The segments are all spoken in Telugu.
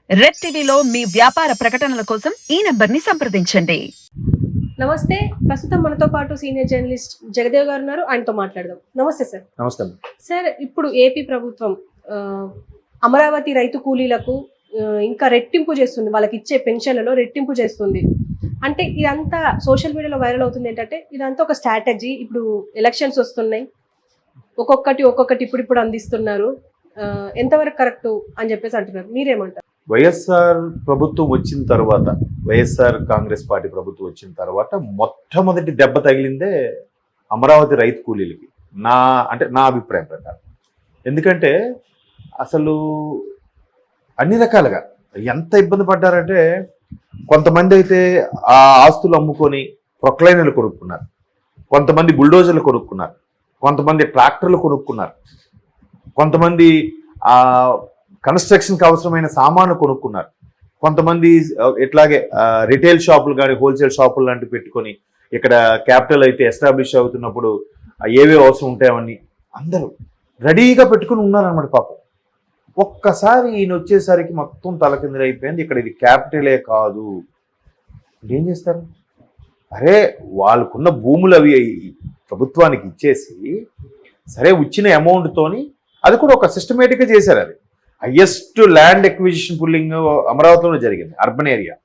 రెడ్ టీవీలో మీ వ్యాపార ప్రకటనల కోసం ఈ నంబర్ని సంప్రదించండి. నమస్తే. ప్రస్తుతం మనతో పాటు సీనియర్ జర్నలిస్ట్ జగదేవ్ గారు ఉన్నారు. ఆయనతో మాట్లాడదాం. నమస్తే సార్. నమస్తే సార్, ఇప్పుడు ఏపీ ప్రభుత్వం అమరావతి రైతు కూలీలకు ఇంకా రెట్టింపు చేస్తుంది, వాళ్ళకి ఇచ్చే పెన్షన్లలో రెట్టింపు చేస్తుంది. అంటే ఇదంతా సోషల్ మీడియాలో వైరల్ అవుతుంది. ఏంటంటే ఇదంతా ఒక స్ట్రాటజీ. ఇప్పుడు ఎలక్షన్స్ వస్తున్నాయి, ఒక్కొక్కటి ఇప్పుడు అందిస్తున్నారు. ఎంతవరకు కరెక్ట్ అని చెప్పేసి అంటున్నారు. మీరేమంటారు? వైఎస్ఆర్ ప్రభుత్వం వచ్చిన తర్వాత, వైఎస్ఆర్ కాంగ్రెస్ పార్టీ ప్రభుత్వం వచ్చిన తర్వాత మొట్టమొదటి దెబ్బ తగిలిందే అమరావతి రైతు కూలీలకి, నా అభిప్రాయం ప్రకారం. ఎందుకంటే అసలు అన్ని రకాలుగా ఎంత ఇబ్బంది పడ్డారంటే, కొంతమంది అయితే ఆ ఆస్తులు అమ్ముకొని ప్రొక్లైనర్లు కొనుక్కున్నారు, కొంతమంది బుల్డోజర్లు కొనుక్కున్నారు, కొంతమంది ట్రాక్టర్లు కొనుక్కున్నారు, కొంతమంది కన్స్ట్రక్షన్కి అవసరమైన సామాను కొనుక్కున్నారు, కొంతమంది ఇట్లాగే రిటైల్ షాపులు కానీ హోల్సేల్ షాపులు లాంటివి పెట్టుకొని ఇక్కడ క్యాపిటల్ అయితే ఎస్టాబ్లిష్ అవుతున్నప్పుడు ఏవే అవసరం ఉంటాయని అందరూ రెడీగా పెట్టుకుని ఉన్నారన్నమాట. పాపం ఒక్కసారి ఈయన వచ్చేసరికి మొత్తం తలకిందులైపోయింది. ఇక్కడ ఇది క్యాపిటలే కాదు. ఏం చేస్తారు? అరే, వాళ్ళకున్న భూములు అవి ప్రభుత్వానికి ఇచ్చేసి, సరే వచ్చిన అమౌంట్తోని అది కూడా ఒక సిస్టమేటిక్గా చేశారు. అది హయ్యెస్ట్ ల్యాండ్ ఎక్విజిషన్ పుల్లింగ్ అమరావతిలో జరిగింది, అర్బన్ ఏరియా.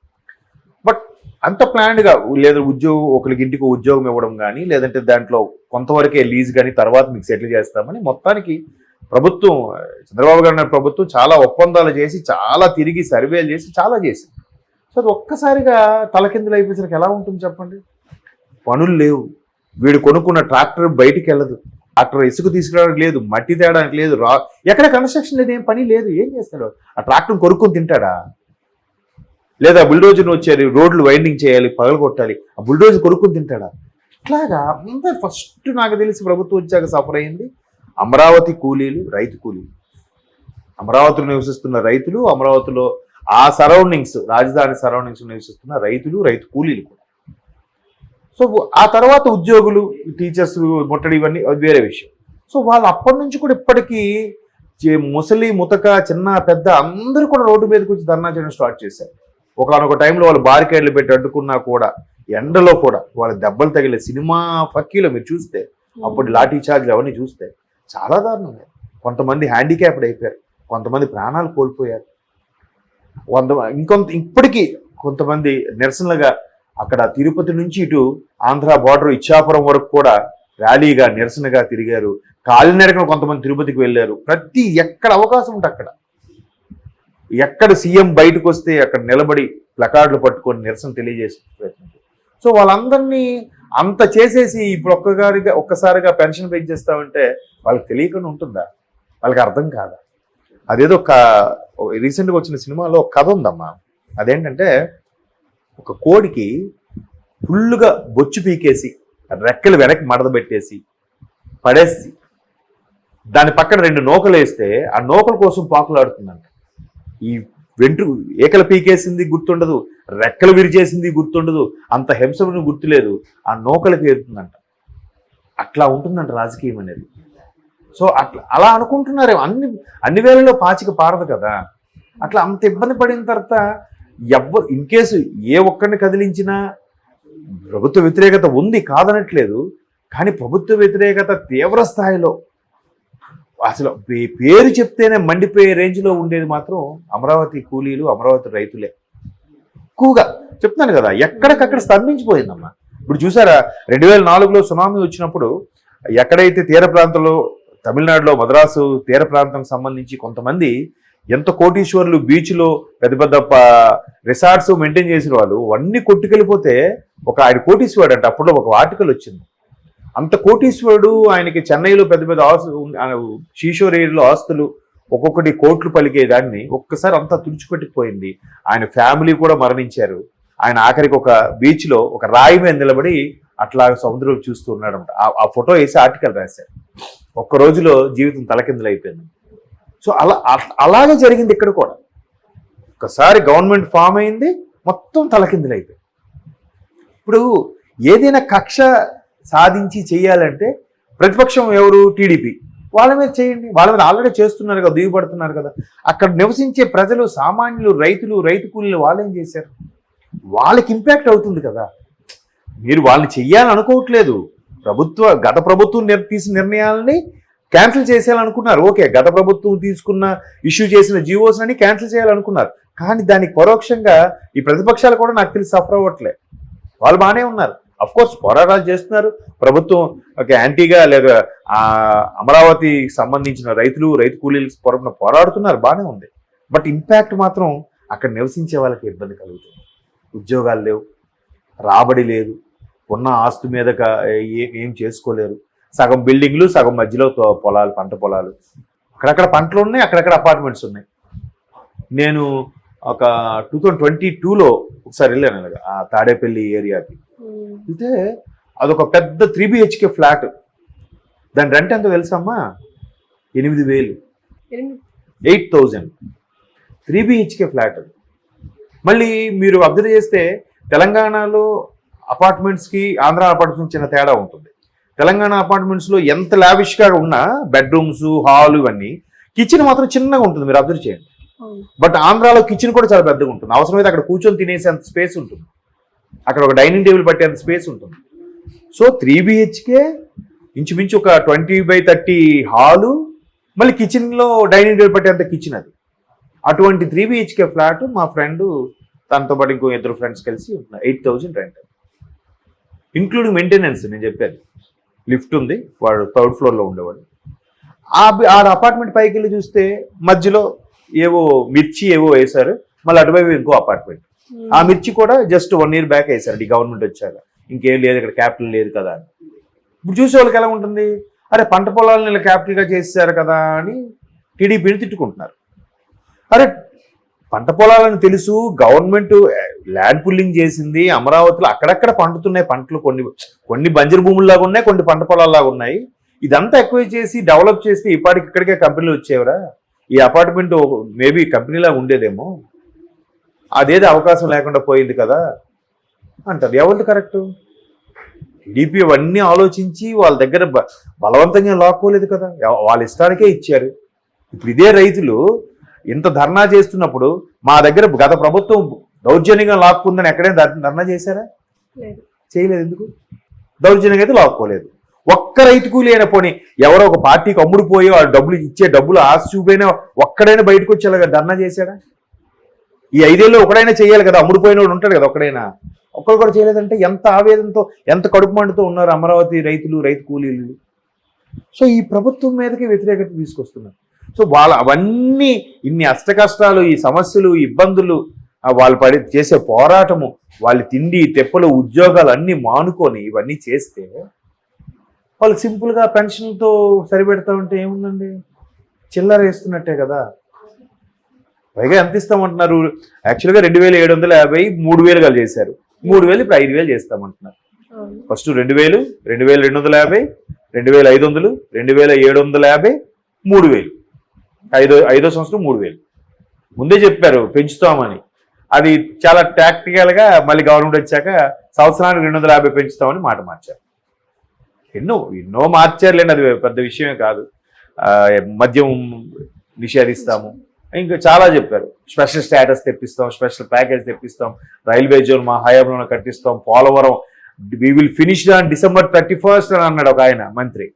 బట్ అంత ప్లాన్డ్గా లేదా ఒకరికి ఇంటికి ఉద్యోగం ఇవ్వడం కానీ, లేదంటే దాంట్లో కొంతవరకే లీజ్ కానీ తర్వాత మీకు సెటిల్ చేస్తామని మొత్తానికి ప్రభుత్వం, చంద్రబాబు గారి ప్రభుత్వం చాలా ఒప్పందాలు చేసి, చాలా తిరిగి సర్వేలు చేసి చాలా చేసింది. సో అది ఒక్కసారిగా తలకిందులు అయిపోయేసరికి ఎలా ఉంటుంది చెప్పండి? పనులు లేవు, వీడు కొనుక్కున్న ట్రాక్టర్ బయటికి వెళ్ళదు, ట్రాక్టర్ ఇసుక తీసుకురావడానికి లేదు, మట్టి తేయడానికి లేదు, ఎక్కడ కన్స్ట్రక్షన్ లేదు, ఏం పని లేదు. ఏం చేస్తాడు? ఆ ట్రాక్టర్ కొనుక్కొని తింటాడా? లేదా బుల్డోజర్ వచ్చేది, రోడ్లు వైండింగ్ చేయాలి, పగలగొట్టాలి, ఆ బుల్డోజర్ కొనుక్కొని తింటాడా? ఇట్లాగా అందరు ఫస్ట్ నాకు తెలిసి ప్రభుత్వం వచ్చాక సఫర్ అయింది అమరావతి కూలీలు, రైతు కూలీలు. అమరావతిలో నివసిస్తున్న రైతులు, అమరావతిలో ఆ సరౌండింగ్స్, రాజధాని సరౌండింగ్స్ నివసిస్తున్న రైతులు, రైతు కూలీలు కూడా. సో ఆ తర్వాత ఉద్యోగులు, టీచర్స్ ముట్టడి, ఇవన్నీ వేరే విషయం. సో వాళ్ళు అప్పటి నుంచి కూడా ఇప్పటికీ ముసలి ముతక చిన్న పెద్ద అందరూ కూడా రోడ్డు మీదకి వచ్చి ధర్నా చేయడం స్టార్ట్ చేశారు. ఒకనొక టైంలో వాళ్ళు బారికేడ్లు పెట్టి అడ్డుకున్నా కూడా, ఎండలో కూడా వాళ్ళ దెబ్బలు తగిలే సినిమా ఫక్కీలో మీరు చూస్తే, అప్పుడు లాఠీ చార్జ్లు అవన్నీ చూస్తే చాలా దారుణంగా. కొంతమంది హ్యాండిక్యాప్డ్ అయిపోయారు, కొంతమంది ప్రాణాలు కోల్పోయారు, ఇప్పటికీ కొంతమంది నిరసనలుగా అక్కడ తిరుపతి నుంచి ఇటు ఆంధ్ర బార్డర్ ఇచ్చాపురం వరకు కూడా ర్యాలీగా నిరసనగా తిరిగారు. కాలినడకన కొంతమంది తిరుపతికి వెళ్ళారు. ఎక్కడ అవకాశం ఉంటే అక్కడ, ఎక్కడ సీఎం బయటకు వస్తే అక్కడ నిలబడి ప్లకార్డులు పట్టుకొని నిరసన తెలియజేసే ప్రయత్నం. సో వాళ్ళందరినీ అంత చేసేసి ఇప్పుడు ఒక్కసారిగా పెన్షన్ పెంచేస్తామంటే వాళ్ళకి తెలియకుండా ఉంటుందా? వాళ్ళకి అర్థం కాదా? అదేదో రీసెంట్గా వచ్చిన సినిమాలో ఒక కథ ఉందమ్మా. అదేంటంటే, ఒక కోడికి ఫుల్గా బొచ్చు పీకేసి, రెక్కలు వెనక్కి మడతబెట్టేసి పడేసి, దాని పక్కన 2 నూకలు వేస్తే ఆ నూకల కోసం పాకులాడుతుందంట. ఈ ఏకలు పీకేసింది గుర్తుండదు, రెక్కలు విరిచేసింది గుర్తుండదు, అంత హింసను గుర్తులేదు, ఆ నూకలకి ఏరుతుందంట. అట్లా ఉంటుందంట రాజకీయం అనేది. సో అలా అనుకుంటున్నారు. అన్ని వేళల్లో పాచిక పారదు కదా. అట్లా అంత ఇబ్బంది పడిన తర్వాత ఎవ్వరు ఇన్ కేసు ఏ ఒక్కరిని కదిలించినా ప్రభుత్వ వ్యతిరేకత ఉంది, కాదనట్లేదు. కానీ ప్రభుత్వ వ్యతిరేకత తీవ్ర స్థాయిలో, అసలు పేరు చెప్తేనే మండిపోయే రేంజ్లో ఉండేది మాత్రం అమరావతి కూలీలు, అమరావతి రైతులే ఎక్కువగా. చెప్తున్నాను కదా, ఎక్కడికక్కడ స్తంభించిపోయిందమ్మా. ఇప్పుడు చూసారా, 2004లో సునామీ వచ్చినప్పుడు ఎక్కడైతే తీర ప్రాంతంలో, తమిళనాడులో మద్రాసు తీర ప్రాంతం సంబంధించి కొంతమంది ఎంత కోటీశ్వరులు బీచ్లో పెద్ద పెద్ద రిసార్ట్స్ మెయింటైన్ చేసిన వాళ్ళు అన్నీ కొట్టుకెళ్ళిపోతే, ఆయన కోటీశ్వరుడు అంటే అప్పుడు ఒక ఆర్టికల్ వచ్చింది. అంత కోటీశ్వరుడు, ఆయనకి చెన్నైలో పెద్ద పెద్ద షీషోర్ ఏరియాలో ఆస్తులు ఒక్కొక్కటి కోట్లు పలికేదాన్ని ఒక్కసారి అంతా తుడిచిపెట్టుకుపోయింది. ఆయన ఫ్యామిలీ కూడా మరణించారు. ఆయన ఆఖరికి ఒక బీచ్లో ఒక రాయి మీద నిలబడి అట్లా సముద్రం చూస్తూ ఉన్నాడంట. ఆ ఫోటో వేసి ఆర్టికల్ రాశారు. ఒక్క రోజులో జీవితం తలకిందులైపోయింది. సో అలాగే జరిగింది ఇక్కడ కూడా. ఒకసారి గవర్నమెంట్ ఫామ్ అయింది, మొత్తం తలకిందులైపోయింది. ఇప్పుడు ఏదైనా కక్ష సాధించి చేయాలంటే ప్రతిపక్షం ఎవరు? టీడీపీ. వాళ్ళ మీద చేయండి. వాళ్ళ మీద ఆల్రెడీ చేస్తున్నారు కదా, దిగుపడుతున్నారు కదా. అక్కడ నివసించే ప్రజలు, సామాన్యులు, రైతులు, రైతు కూలీలు వాళ్ళు ఏం చేశారు? వాళ్ళకి ఇంపాక్ట్ అవుతుంది కదా. మీరు వాళ్ళని చెయ్యాలని అనుకోవట్లేదు. గత ప్రభుత్వం తీసిన నిర్ణయాలని క్యాన్సిల్ చేసేయాలనుకున్నారు. ఓకే, గత ప్రభుత్వం తీసుకున్న ఇష్యూ చేసిన జీవోస్ అని క్యాన్సిల్ చేయాలనుకున్నారు. కానీ దానికి పరోక్షంగా ఈ ప్రతిపక్షాలు కూడా నాకు తెలిసి సఫర్ అవ్వట్లే. వాళ్ళు బాగానే ఉన్నారు. అఫ్ కోర్స్ పోరాటాలు చేస్తున్నారు. ప్రభుత్వం ఒక యాంటీగా లేదా అమరావతికి సంబంధించిన రైతు కూలీలకు పోరాడుతున్నారు, బాగానే ఉంది. బట్ ఇంపాక్ట్ మాత్రం అక్కడ నివసించే వాళ్ళకి ఇబ్బంది కలుగుతుంది. ఉద్యోగాలు లేవు, రాబడి లేదు, ఉన్న ఆస్తు మీద ఏం చేసుకోలేరు. సగం బిల్డింగ్లు, సగం మధ్యలో పొలాలు, పంట పొలాలు. అక్కడక్కడ పంటలు ఉన్నాయి, అక్కడక్కడ అపార్ట్మెంట్స్ ఉన్నాయి. నేను ఒక 2022లో ఒకసారి వెళ్ళాను అలాగా ఆ తాడేపల్లి ఏరియాకి. అయితే అదొక పెద్ద 3 BHK ఫ్లాట్. దాని రెంట్ ఎంతో తెలుసమ్మా? 8,000. 8,000 3 BHK ఫ్లాట్. మళ్ళీ మీరు అబ్జర్వ్ చేస్తే తెలంగాణలో అపార్ట్మెంట్స్కి ఆంధ్ర అపార్ట్మెంట్స్ చిన్న తేడా ఉంటుంది. తెలంగాణ అపార్ట్మెంట్స్లో ఎంత లావిష్గా ఉన్నా బెడ్రూమ్స్, హాల్ ఇవన్నీ, కిచెన్ మాత్రం చిన్నగా ఉంటుంది. మీరు అబ్జర్వ్ చేయండి. బట్ ఆంధ్రాలో కిచెన్ కూడా చాలా పెద్దగా ఉంటుంది. అవసరమైతే అక్కడ కూర్చొని తినేసేంత స్పేస్ ఉంటుంది, అక్కడ ఒక డైనింగ్ టేబుల్ పట్టేంత స్పేస్ ఉంటుంది. సో 3 BHK ఇంచుమించు ఒక 20/30 హాలు, మళ్ళీ కిచెన్లో డైనింగ్ టేబుల్ పట్టేంత కిచెన్. అది అటువంటి 3 BHK ఫ్లాట్ మా ఫ్రెండ్ తనతో పాటు ఇంకో 2 ఫ్రెండ్స్ కలిసి 8,000 రెంట్, ఇంక్లూడింగ్ మెయింటెనెన్స్. నేను చెప్పాను, లిఫ్ట్ ఉంది, వాడు 3rd ఫ్లోర్లో ఉండేవాడు. ఆ అపార్ట్మెంట్ పైకి వెళ్ళి చూస్తే మధ్యలో ఏవో మిర్చి ఏవో వేశారు, మళ్ళీ అటువైపు ఇంకో అపార్ట్మెంట్. ఆ మిర్చి కూడా జస్ట్ 1 year బ్యాక్ వేశారు ఈ గవర్నమెంట్ వచ్చాక. ఇంకేం లేదు, ఇక్కడ క్యాపిటల్ లేదు కదా అని. ఇప్పుడు చూసే వాళ్ళకి ఎలా ఉంటుంది? అరే పంట పొలాలను ఇలా క్యాపిటల్గా చేశారు కదా అని టీడీపీని తిట్టుకుంటున్నారు. అరే పంట పొలాలని తెలుసు, గవర్నమెంట్ ల్యాండ్ పుల్లింగ్ చేసింది, అమరావతిలో అక్కడక్కడ పండుతున్నాయి పంటలు, కొన్ని బంజరు భూముల్లాగా ఉన్నాయి, కొన్ని పంట పొలాల్లాగా ఉన్నాయి. ఇదంతా ఎక్కువ చేసి డెవలప్ చేస్తే ఇప్పటికి ఇక్కడికే కంపెనీలు వచ్చేవరా? ఈ అపార్ట్మెంట్ మేబీ కంపెనీలాగా ఉండేదేమో, అదేదో అవకాశం లేకుండా పోయింది కదా అంటారు. ఎవరిది కరెక్ట్? టీడీపీ అవన్నీ ఆలోచించి వాళ్ళ దగ్గర బలవంతంగా లాక్కోలేదు కదా, వాళ్ళ ఇష్టానికే ఇచ్చారు. ఇప్పుడు ఇదే రైతులు ఇంత ధర్నా చేస్తున్నప్పుడు మా దగ్గర గత ప్రభుత్వం దౌర్జన్యంగా లాక్కుందని ఎక్కడైనా ధర్నా చేశారా? చేయలేదు. ఎందుకు? దౌర్జన్యంగా అయితే లాక్కోలేదు. ఒక్క రైతు కూలి అయినా పోనీ, ఎవరో ఒక పార్టీకి అమ్ముడుపోయి వాళ్ళు డబ్బులు ఇచ్చే డబ్బులు ఆశ చూపైనా ఒక్కడైనా బయటకు వచ్చేలాగా ధర్నా చేశాడా? ఈ 5 ఏళ్ళు ఒకడైనా చేయాలి కదా, అమ్ముడుపోయిన వాడు ఉంటాడు కదా ఒక్కడైనా. ఒక్కడు కూడా చేయలేదంటే ఎంత ఆవేదనతో, ఎంత కడుపు మంటతో ఉన్నారు అమరావతి రైతులు, రైతు కూలీలు. సో ఈ ప్రభుత్వం మీదకి వ్యతిరేకత తీసుకొస్తున్నారు. సో అవన్నీ ఇన్ని అష్టకష్టాలు, ఈ సమస్యలు, ఇబ్బందులు, వాళ్ళు చేసే పోరాటము, వాళ్ళ తిండి తెప్పలు, ఉద్యోగాలు అన్నీ మానుకొని ఇవన్నీ చేస్తే వాళ్ళకి సింపుల్గా పెన్షన్తో సరిపెడతా ఉంటే ఏముందండి? చిల్లర వేస్తున్నట్టే కదా. పైగా ఎంత ఇస్తామంటున్నారు? యాక్చువల్గా 2,750 3,000 చేశారు. 3,000 ఇప్పుడు 5,000 చేస్తామంటున్నారు. ఫస్ట్ 2,000, 2,250, 2,500, 2,750, 3,000. ఐదో సంవత్సరం 3,000 ముందే చెప్పారు పెంచుతామని. అది చాలా టాక్టికల్గా మళ్ళీ గవర్నమెంట్ వచ్చాక సంవత్సరానికి 250 పెంచుతామని మాట మార్చారు. ఎన్నో మార్చారులేండి, అది పెద్ద విషయమే కాదు. మద్యం నిషేధిస్తాము, ఇంకా చాలా చెప్పారు. స్పెషల్ స్టేటస్ తెప్పిస్తాం, స్పెషల్ ప్యాకేజ్ తెప్పిస్తాం, రైల్వే జోన్ మా హయాంలో కట్టిస్తాం, Polavaram we will finish on December 31st అని అన్నాడు ఒక ఆయన మంత్రి.